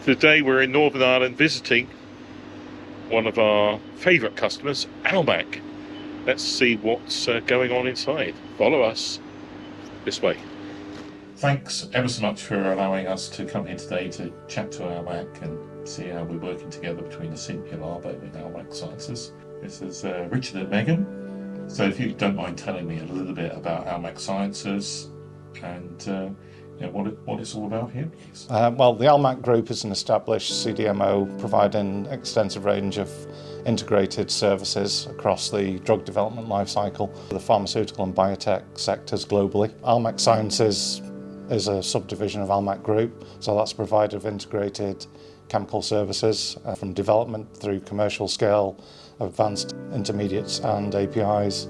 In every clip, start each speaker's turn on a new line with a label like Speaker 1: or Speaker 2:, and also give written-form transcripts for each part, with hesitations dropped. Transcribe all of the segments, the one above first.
Speaker 1: Today we're in Northern Ireland visiting one of our favourite customers, Almac. Let's see what's going on inside. Follow us this way. Thanks ever so much for allowing us to come here today to chat to Almac and see how we're working together between Asynt and Almac Sciences. This is Richard and Megan. So if you don't mind telling me a little bit about Almac Sciences and what it's all about here, please.
Speaker 2: Well, the Almac Group is an established CDMO providing an extensive range of integrated services across the drug development lifecycle for the pharmaceutical and biotech sectors globally. Almac Sciences is a subdivision of Almac Group, so that's a provider of integrated chemical services from development through commercial scale, advanced intermediates and APIs,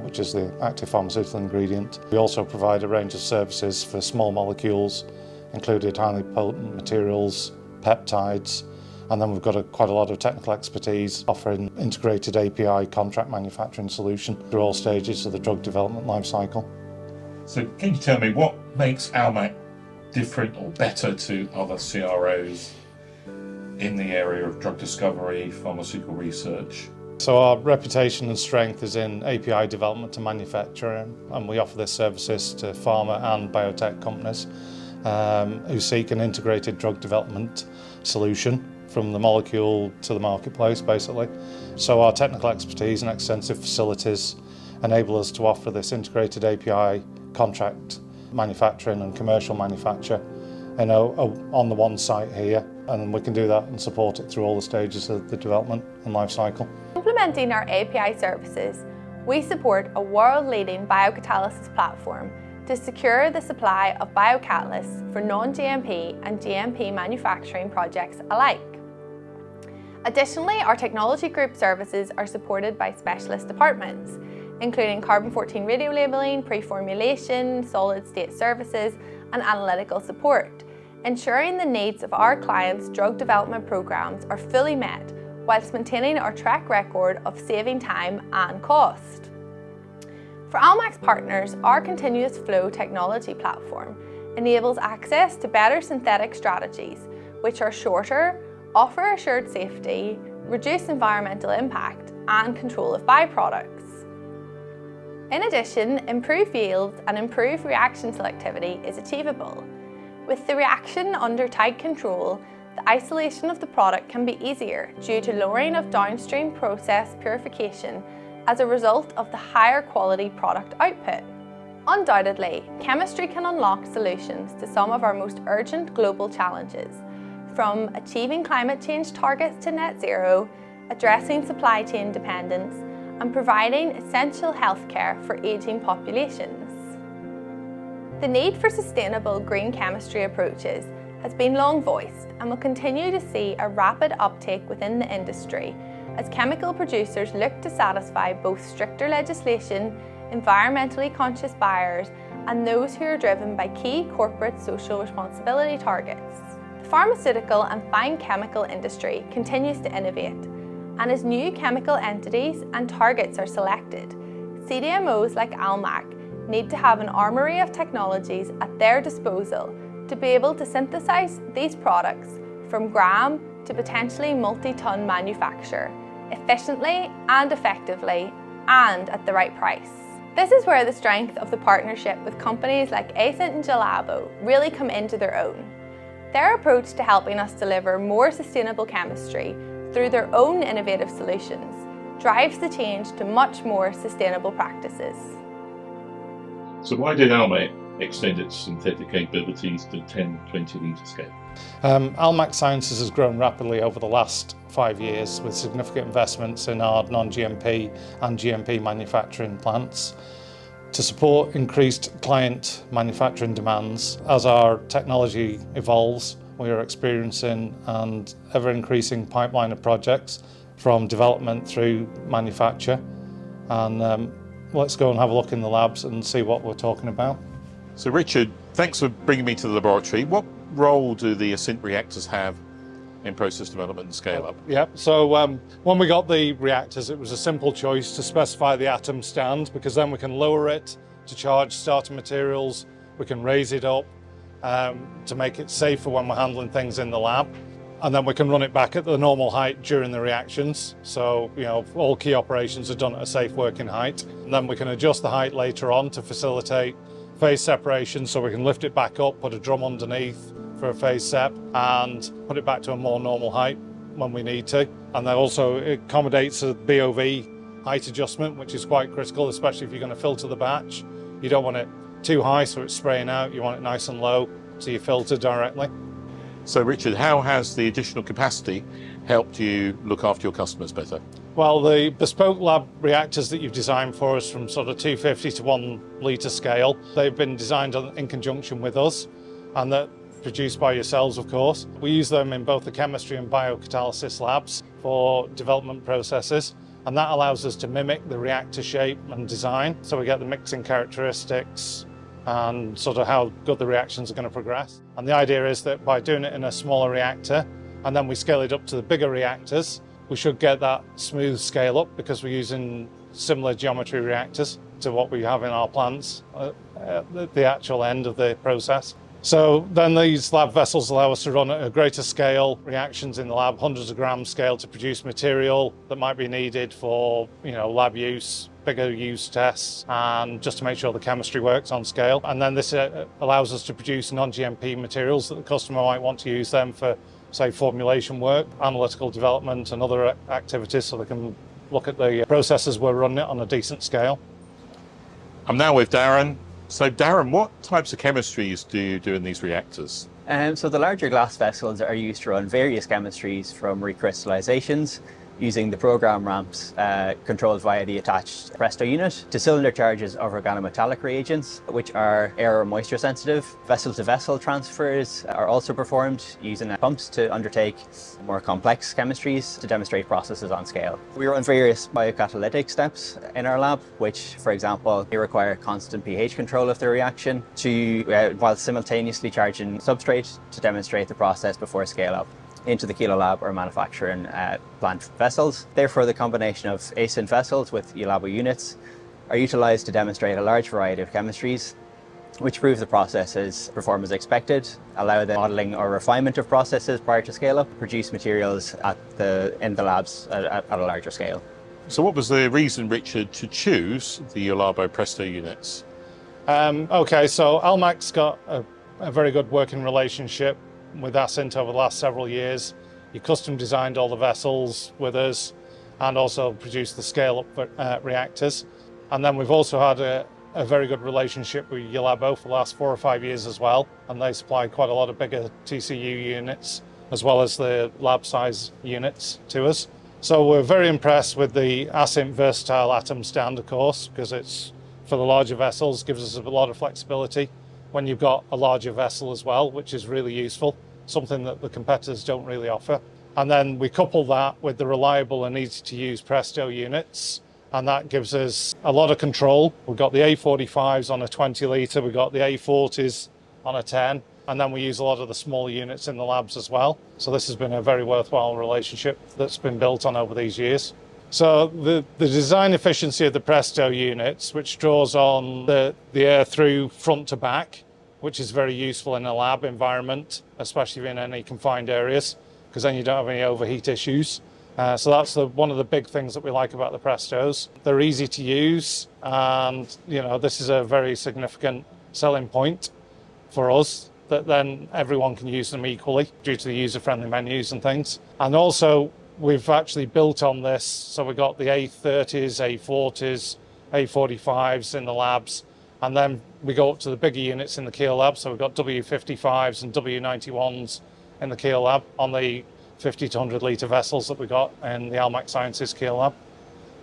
Speaker 2: which is the active pharmaceutical ingredient. We also provide a range of services for small molecules, including highly potent materials, peptides, and then we've got quite a lot of technical expertise offering integrated API contract manufacturing solution through all stages of the drug development life cycle.
Speaker 1: So can you tell me what makes Almac different or better to other CROs in the area of drug discovery, pharmaceutical research?
Speaker 2: So our reputation and strength is in API development and manufacturing, and we offer this services to pharma and biotech companies who seek an integrated drug development solution from the molecule to the marketplace, basically. So our technical expertise and extensive facilities enable us to offer this integrated API contract manufacturing and commercial manufacture on the one site here, and we can do that and support it through all the stages of the development and life cycle.
Speaker 3: Implementing our API services, we support a world-leading biocatalysis platform to secure the supply of biocatalysts for non-GMP and GMP manufacturing projects alike. Additionally, our technology group services are supported by specialist departments, including carbon-14 radiolabeling, pre-formulation, solid-state services, and analytical support, ensuring the needs of our clients' drug development programs are fully met whilst maintaining our track record of saving time and cost. For Almac's partners, our continuous flow technology platform enables access to better synthetic strategies, which are shorter, offer assured safety, reduce environmental impact, and control of byproducts. In addition, improved yields and improved reaction selectivity is achievable. With the reaction under tight control, the isolation of the product can be easier due to lowering of downstream process purification as a result of the higher quality product output. Undoubtedly, chemistry can unlock solutions to some of our most urgent global challenges, from achieving climate change targets to net zero, addressing supply chain dependence, and providing essential healthcare for ageing populations. The need for sustainable green chemistry approaches has been long voiced and will continue to see a rapid uptake within the industry as chemical producers look to satisfy both stricter legislation, environmentally conscious buyers, and those who are driven by key corporate social responsibility targets. The pharmaceutical and fine chemical industry continues to innovate, and as new chemical entities and targets are selected, CDMOs like Almac need to have an armoury of technologies at their disposal to be able to synthesize these products from gram to potentially multi-ton manufacture efficiently and effectively and at the right price. This is where the strength of the partnership with companies like Asynt and Gelabo really come into their own. Their approach to helping us deliver more sustainable chemistry through their own innovative solutions drives the change to much more sustainable practices.
Speaker 1: So why did Almac extend its synthetic capabilities to 10-20 litre scale?
Speaker 2: Almac Sciences has grown rapidly over the last 5 years with significant investments in our non-GMP and GMP manufacturing plants to support increased client manufacturing demands. As our technology evolves, we are experiencing an ever-increasing pipeline of projects from development through manufacture, and let's go and have a look in the labs and see what we're talking about.
Speaker 1: So Richard, thanks for bringing me to the laboratory. What role do the Asynt reactors have in process development and scale up?
Speaker 2: Yeah, so when we got the reactors, it was a simple choice to specify the atom stand, because then we can lower it to charge starting materials, we can raise it up, to make it safer when we're handling things in the lab. And then we can run it back at the normal height during the reactions. So, all key operations are done at a safe working height. And then we can adjust the height later on to facilitate phase separation, so we can lift it back up, put a drum underneath for a phase sep, and put it back to a more normal height when we need to. And then also it accommodates a BOV height adjustment, which is quite critical, especially if you're going to filter the batch. You don't want it too high so it's spraying out, you want it nice and low so you filter directly.
Speaker 1: So Richard, how has the additional capacity helped you look after your customers better?
Speaker 2: Well, the bespoke lab reactors that you've designed for us from sort of 250 to 1 litre scale, they've been designed in conjunction with us, and they're produced by yourselves, of course. We use them in both the chemistry and biocatalysis labs for development processes, and that allows us to mimic the reactor shape and design, so we get the mixing characteristics and sort of how good the reactions are going to progress. And the idea is that by doing it in a smaller reactor, and then we scale it up to the bigger reactors, we should get that smooth scale up because we're using similar geometry reactors to what we have in our plants at the actual end of the process. So then these lab vessels allow us to run at a greater scale reactions in the lab, hundreds of grams scale, to produce material that might be needed for lab use, bigger use tests, and just to make sure the chemistry works on scale. And then this allows us to produce non-GMP materials that the customer might want to use them for, say, formulation work, analytical development and other activities, so they can look at the processes we're running on a decent scale.
Speaker 1: I'm now with Darren. So Darren, what types of chemistries do you do in these reactors?
Speaker 4: So the larger glass vessels are used to run various chemistries from recrystallizations using the program ramps controlled via the attached Presto unit to cylinder charges of organometallic reagents, which are air or moisture sensitive. Vessel-to-vessel transfers are also performed using pumps to undertake more complex chemistries to demonstrate processes on scale. We run various biocatalytic steps in our lab, which, for example, they require constant pH control of the reaction while simultaneously charging substrate to demonstrate the process before scale up into the kilo lab or manufacturing plant vessels. Therefore, the combination of Asynt vessels with Elabo units are utilized to demonstrate a large variety of chemistries, which prove the processes perform as expected, allow the modeling or refinement of processes prior to scale up, produce materials in the labs at a larger scale.
Speaker 1: So what was the reason, Richard, to choose the Elabo Presto units?
Speaker 2: Okay, so Almac's got a very good working relationship with Asynt over the last several years. He custom designed all the vessels with us and also produced the scale-up reactors. And then we've also had a very good relationship with Elabo for the last 4 or 5 years as well, and they supply quite a lot of bigger TCU units as well as the lab size units to us. So we're very impressed with the Asynt versatile atom stand, of course, because it's for the larger vessels, gives us a lot of flexibility when you've got a larger vessel as well, which is really useful, something that the competitors don't really offer. And then we couple that with the reliable and easy to use Presto units, and that gives us a lot of control. We've got the A45s on a 20 litre, we've got the A40s on a 10, and then we use a lot of the smaller units in the labs as well. So this has been a very worthwhile relationship that's been built on over these years. So the design efficiency of the Presto units, which draws on the air through front to back, which is very useful in a lab environment, especially in any confined areas, because then you don't have any overheat issues. So that's one of the big things that we like about the Prestos. They're easy to use, and this is a very significant selling point for us, that then everyone can use them equally due to the user-friendly menus and things. And also, we've actually built on this, so we've got the A30s, A40s, A45s in the labs, and then we go up to the bigger units in the Keel lab, so we've got W55s and W91s in the Keel lab on the 50 to 100 litre vessels that we got in the Almac Sciences Keel lab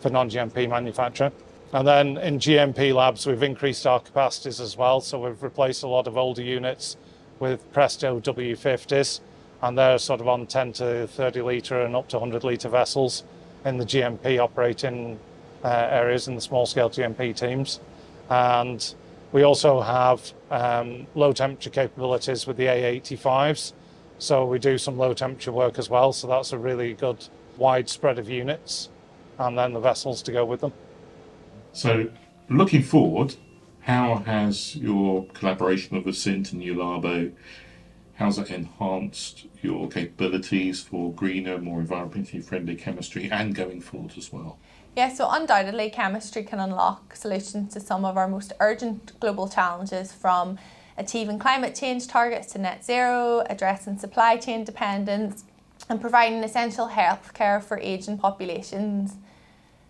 Speaker 2: for non-GMP manufacture. And then in GMP labs, we've increased our capacities as well, so we've replaced a lot of older units with Presto W50s, and they're sort of on 10 to 30 litre and up to 100 litre vessels in the GMP operating areas in the small-scale GMP teams. And we also have low-temperature capabilities with the A85s, so we do some low-temperature work as well, so that's a really good wide spread of units, and then the vessels to go with them.
Speaker 1: So looking forward, How has your collaboration with Asynt and Ulabo, how's that enhanced your capabilities for greener, more environmentally friendly chemistry and going forward as well?
Speaker 3: Yeah, so undoubtedly chemistry can unlock solutions to some of our most urgent global challenges, from achieving climate change targets to net zero, addressing supply chain dependence, and providing essential health care for ageing populations.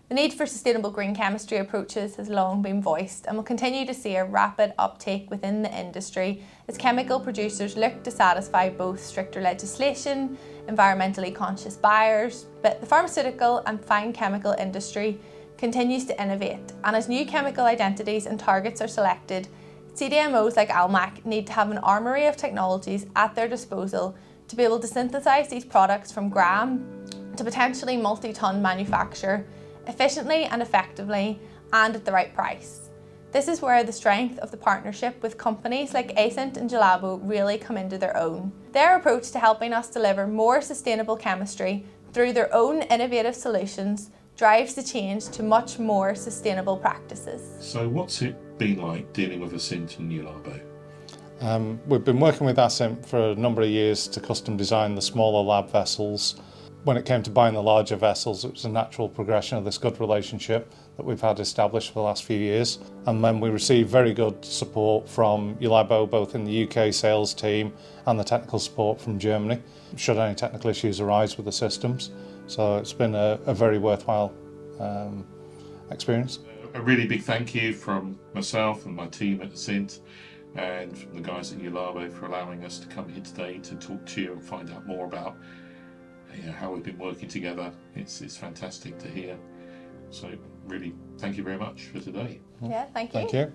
Speaker 3: The need for sustainable green chemistry approaches has long been voiced and will continue to see a rapid uptake within the industry as chemical producers look to satisfy both stricter legislation, environmentally conscious buyers, but the pharmaceutical and fine chemical industry continues to innovate, and as new chemical identities and targets are selected, CDMOs like Almac need to have an armoury of technologies at their disposal to be able to synthesise these products from gram to potentially multi-tonne manufacture efficiently and effectively and at the right price. This is where the strength of the partnership with companies like Asynt and Ulabo really come into their own. Their approach to helping us deliver more sustainable chemistry through their own innovative solutions drives the change to much more sustainable practices.
Speaker 1: So what's it been like dealing with Asynt and Ulabo?
Speaker 2: We've been working with Asynt for a number of years to custom design the smaller lab vessels. When it came to buying the larger vessels, it was a natural progression of this good relationship that we've had established for the last few years. And then we received very good support from Ulabo, both in the UK sales team and the technical support from Germany, should any technical issues arise with the systems. So it's been a very worthwhile experience.
Speaker 1: A really big thank you from myself and my team at Asynt and from the guys at Ulabo for allowing us to come here today to talk to you and find out more about how we've been working together. It's fantastic to hear. So really, thank you very much for today.
Speaker 3: Yeah, thank you.
Speaker 2: Thank you.